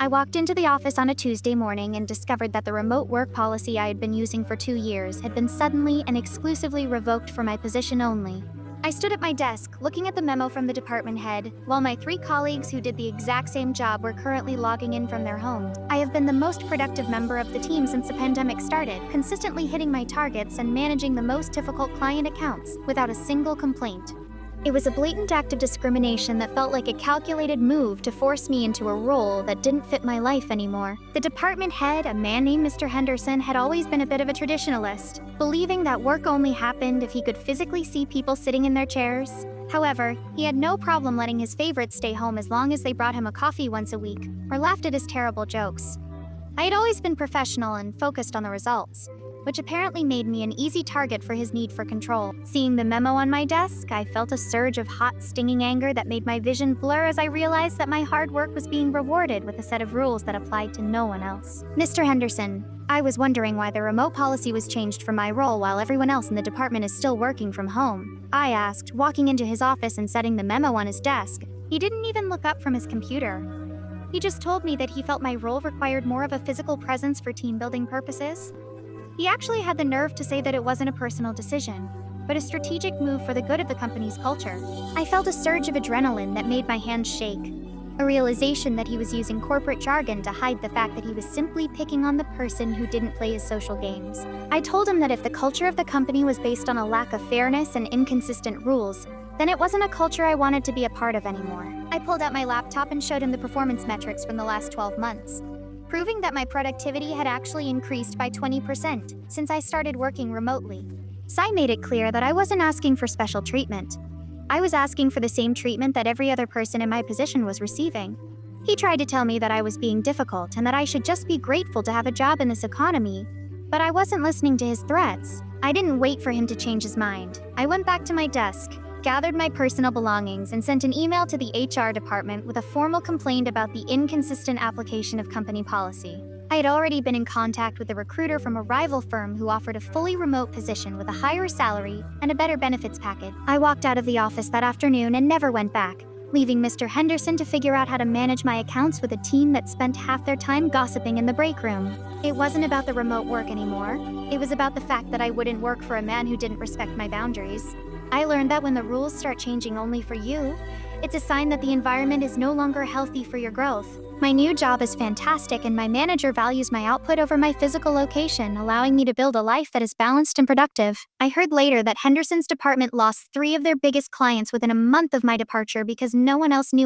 I walked into the office on a Tuesday morning and discovered that the remote work policy I had been using for 2 years had been suddenly and exclusively revoked for my position only. I stood at my desk, looking at the memo from the department head, while my 3 colleagues who did the exact same job were currently logging in from their home. I have been the most productive member of the team since the pandemic started, consistently hitting my targets and managing the most difficult client accounts without a single complaint. It was a blatant act of discrimination that felt like a calculated move to force me into a role that didn't fit my life anymore. The department head, a man named Mr. Henderson, had always been a bit of a traditionalist, believing that work only happened if he could physically see people sitting in their chairs. However, he had no problem letting his favorites stay home as long as they brought him a coffee once a week or laughed at his terrible jokes. I had always been professional and focused on the results, which apparently made me an easy target for his need for control. Seeing the memo on my desk, I felt a surge of hot, stinging anger that made my vision blur as I realized that my hard work was being rewarded with a set of rules that applied to no one else. Mr. Henderson, I was wondering why the remote policy was changed for my role while everyone else in the department is still working from home, I asked, walking into his office and setting the memo on his desk. He didn't even look up from his computer. He just told me that he felt my role required more of a physical presence for team-building purposes. He actually had the nerve to say that it wasn't a personal decision, but a strategic move for the good of the company's culture. I felt a surge of adrenaline that made my hands shake, a realization that he was using corporate jargon to hide the fact that he was simply picking on the person who didn't play his social games. I told him that if the culture of the company was based on a lack of fairness and inconsistent rules, then it wasn't a culture I wanted to be a part of anymore. I pulled out my laptop and showed him the performance metrics from the last 12 months, proving that my productivity had actually increased by 20% since I started working remotely. Sai made it clear that I wasn't asking for special treatment. I was asking for the same treatment that every other person in my position was receiving. He tried to tell me that I was being difficult and that I should just be grateful to have a job in this economy, but I wasn't listening to his threats. I didn't wait for him to change his mind. I went back to my desk, gathered my personal belongings, and sent an email to the HR department with a formal complaint about the inconsistent application of company policy. I had already been in contact with a recruiter from a rival firm who offered a fully remote position with a higher salary and a better benefits package. I walked out of the office that afternoon and never went back, leaving Mr. Henderson to figure out how to manage my accounts with a team that spent half their time gossiping in the break room. It wasn't about the remote work anymore. It was about the fact that I wouldn't work for a man who didn't respect my boundaries. I learned that when the rules start changing only for you, it's a sign that the environment is no longer healthy for your growth. My new job is fantastic, and my manager values my output over my physical location, allowing me to build a life that is balanced and productive. I heard later that Henderson's department lost 3 of their biggest clients within a month of my departure because no one else knew